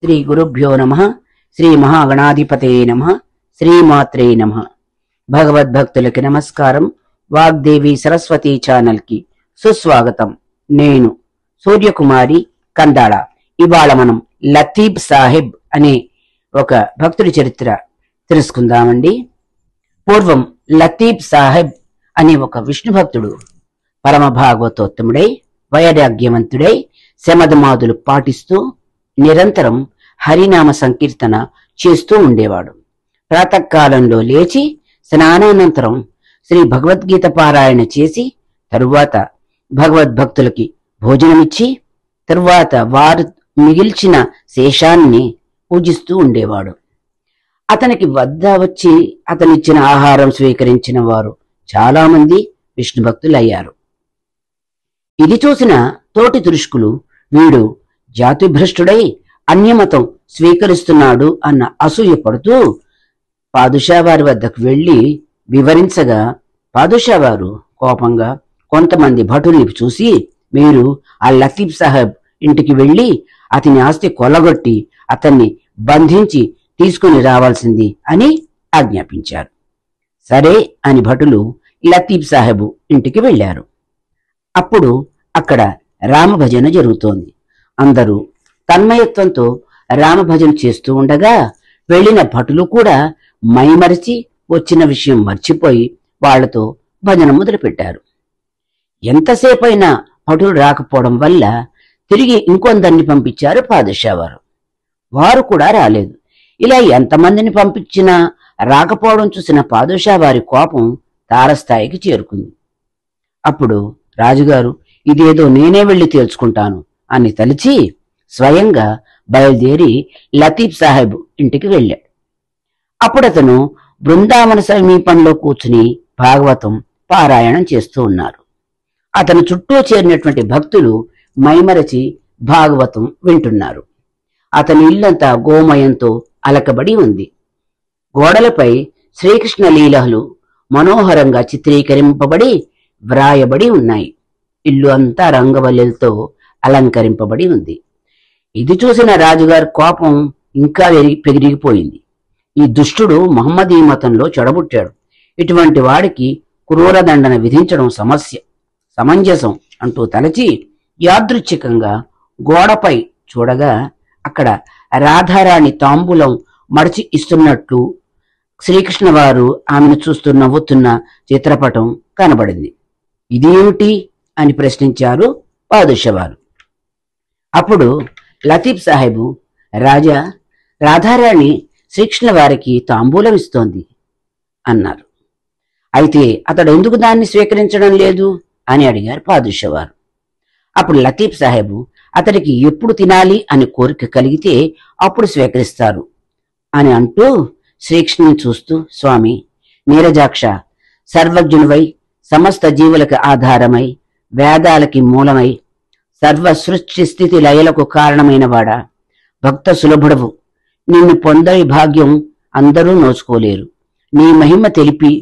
శ్రీ గురుభ్యో నమః. శ్రీ మహాగణాధిపతే నమః. శ్రీమాత్రే నమః. భగవద్భక్తులకి నమస్కారం. వాగ్దేవి సరస్వతి ఛానల్ కి సుస్వాగతం. నేను సూర్యకుమారి కందాళ. ఇవాళ మనం లతీఫ్ సాహెబ్ అనే ఒక భక్తుడి చరిత్ర తెలుసుకుందామండి. పూర్వం లతీఫ్ సాహెబ్ అనే ఒక విష్ణు భక్తుడు పరమ భాగవతోత్తముడై వైరాగ్యవంతుడై శమధమాదులు పాటిస్తూ నిరంతరం హరినామ సంకీర్తన చేస్తూ ఉండేవాడు. ప్రాతకాలంలో లేచి స్నానానంతరం శ్రీ భగవద్గీత పారాయణ చేసి తరువాత భగవద్భక్తులకి భోజనమిచ్చి తరువాత వారు మిగిల్చిన శేషాన్ని పూజిస్తూ ఉండేవాడు. అతనికి వద్ద వచ్చి అతనిచ్చిన ఆహారం స్వీకరించిన వారు చాలా మంది విష్ణు భక్తులయ్యారు. ఇది చూసిన తోటి తురుష్కులు వీడు జాతిభ్రష్టుడై అన్యమతం స్వీకరిస్తున్నాడు అన్న అసూయ పడుతూ పాదుషా వారి వద్దకు వెళ్లి వివరించగా పాదుషా వారు కోపంగా కొంతమంది భటుల్ని చూసి, మీరు ఆ లతీఫ్ సాహెబ్ ఇంటికి వెళ్లి అతని ఆస్తి కొల్లగొట్టి అతన్ని బంధించి తీసుకుని రావాల్సింది అని ఆజ్ఞాపించారు. సరే అని భటులు లతీఫ్ సాహెబు ఇంటికి వెళ్లారు. అప్పుడు అక్కడ రామభజన జరుగుతోంది. అందరూ తన్మయత్వంతో రామభజన చేస్తూ ఉండగా వెళ్లిన భటులు కూడా మైమరిచి వచ్చిన విషయం మర్చిపోయి వాళ్లతో భజన మొదలుపెట్టారు. ఎంతసేపైనా భటులు రాకపోవడం వల్ల తిరిగి ఇంకొందరిని పంపించారు పాదుషా వారు. వారు కూడా రాలేదు. ఇలా ఎంతమందిని పంపించినా రాకపోవడం చూసిన పాదుషా వారి కోపం తారస్థాయికి చేరుకుంది. అప్పుడు రాజుగారు, ఇదేదో నేనే వెళ్లి తేల్చుకుంటాను అని తలిచి స్వయంగా బయలుదేరి లతీఫ్ సాహెబ్ ఇంటికి వెళ్ళాడు. అప్పుడు అతను బృందావన సమీపంలో కూర్చుని భాగవతం పారాయణం చేస్తూ ఉన్నారు. అతను చుట్టూ చేరినటువంటి భక్తులు మైమరచి భాగవతం వింటున్నారు. అతని ఇల్లంతా గోమయంతో అలకబడి ఉంది. గోడలపై శ్రీకృష్ణ లీలలు మనోహరంగా చిత్రీకరింపబడి వ్రాయబడి ఉన్నాయి. ఇల్లు అంతా రంగవల్లులతో అలంకరింపబడి ఉంది. ఇది చూసిన రాజుగారి కోపం ఇంకా పెరిగిపోయింది. ఈ దుష్టుడు మహమ్మదీ మతంలో చెడబుట్టాడు. ఇటువంటి వాడికి క్రూరదండన విధించడం సమంజసం అంటూ తలచి యాదృచ్ఛికంగా గోడపై చూడగా అక్కడ రాధారాణి తాంబూలం మడిచి ఇస్తున్నట్లు శ్రీకృష్ణ వారు ఆమెను చూస్తూ నవ్వుతున్న చిత్రపటం కనబడింది. ఇదేమిటి అని ప్రశ్నించారు పాదుషా వారు. అప్పుడు లతీఫ్ సాహెబు, రాజా, రాధారాణి శ్రీకృష్ణ వారికి తాంబూలం ఇస్తోంది అన్నారు. అయితే అతడు ఎందుకు దాన్ని స్వీకరించడం లేదు అని అడిగారు పాదుషా వారు. అప్పుడు లతీఫ్ సాహెబు, అతడికి ఎప్పుడు తినాలి అని కోరిక కలిగితే అప్పుడు స్వీకరిస్తారు అని అంటూ శ్రీకృష్ణుని చూస్తూ, స్వామి, నీరజాక్ష, సర్వజ్ఞునివై సమస్త జీవులకు ఆధారమై వేదాలకి మూలమై సర్వ సృష్టి స్థితి లయలకు కారణమైన వాడా, భక్త సులభుడవు, నిన్ను పొందని భాగ్యం అందరూ నోచుకోలేరు. నీ మహిమ తెలిపి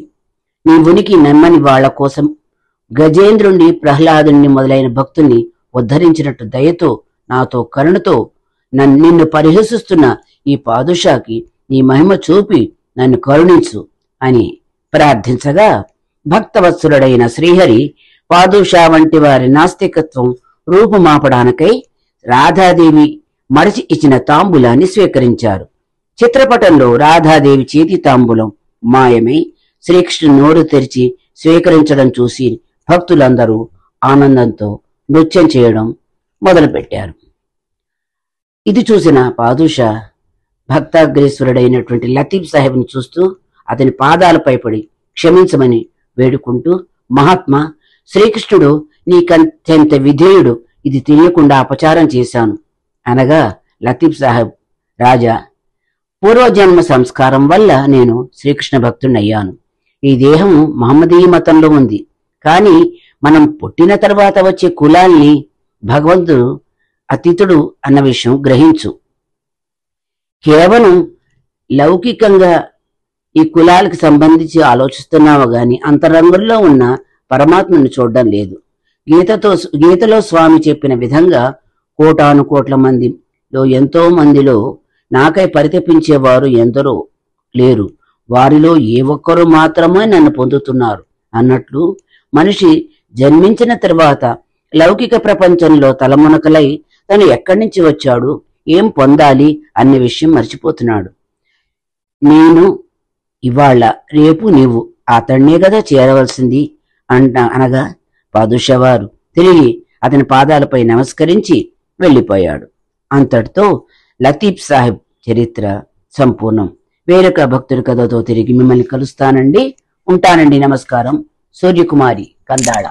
నీ ఉనికి నమ్మని వాళ్ల కోసం గజేంద్రుణ్ణి, ప్రహ్లాదుణ్ణి మొదలైన భక్తుల్ని ఉద్ధరించినట్టు దయతో నాతో కరుణతో నిన్ను పరిహసిస్తున్న ఈ పాదుషాకి నీ మహిమ చూపి నన్ను కరుణించు అని ప్రార్థించగా భక్తవత్సలుడైన శ్రీహరి పాదుషా వంటి వారి నాస్తికత్వం రూపుమాపడానికై రాధాదేవి మడిచి ఇచ్చిన తాంబూలాన్ని స్వీకరించారు. చిత్రపటంలో రాధాదేవి చేతి తాంబూలం మాయమై శ్రీకృష్ణుడు నోరు తెరిచి స్వీకరించడం చూసి భక్తులందరూ ఆనందంతో నృత్యం చేయడం మొదలుపెట్టారు. ఇది చూసిన పాదుషా భక్తాగ్రేశ్వరుడైనటువంటి లతీఫ్ సాహెబ్ని చూస్తూ అతని పాదాలపై పడి క్షమించమని వేడుకుంటూ, మహాత్మా, శ్రీకృష్ణుడు నీకంత్యంత విధేయుడు, ఇది తెలియకుండా అపచారం చేశాను అనగా లతీఫ్ సాహెబ్, రాజా, పూర్వజన్మ సంస్కారం వల్ల నేను శ్రీకృష్ణ భక్తుడయ్యాను. ఈ దేహం మహమ్మదీ మతంలో ఉంది. కానీ మనం పుట్టిన తర్వాత వచ్చే కులాల్ని భగవంతుడు అతీతుడు అన్న విషయం గ్రహించు. కేవలం లౌకికంగా ఈ కులాలకు సంబంధించి ఆలోచిస్తున్నావు గాని అంతరంగంలో ఉన్న పరమాత్మను చూడడం లేదు. గీతలో స్వామి చెప్పిన విధంగా కోటాను కోట్ల మంది లో ఎంతో మందిలో నాకై పరితపించేవారు ఎందరో లేరు, వారిలో ఏ ఒక్కరు మాత్రమే నన్ను పొందుతున్నారు అన్నట్లు మనిషి జన్మించిన తర్వాత లౌకిక ప్రపంచంలో తలమునకలై తను ఎక్కడి నుంచి వచ్చాడు, ఏం పొందాలి అనే విషయం మర్చిపోతున్నాడు. నేను ఇవాళ రేపు నీవు అతన్నే కదా చేరవలసింది అనగా పాదుషవారు తిరిగి అతని పాదాలపై నమస్కరించి వెళ్ళిపోయాడు. అంతటితో లతీఫ్ సాహెబ్ చరిత్ర సంపూర్ణం. వేరొక భక్తుడి కథతో తిరిగి మిమ్మల్ని కలుస్తానండి. ఉంటానండి. నమస్కారం. సూర్యకుమారి, కందాళ.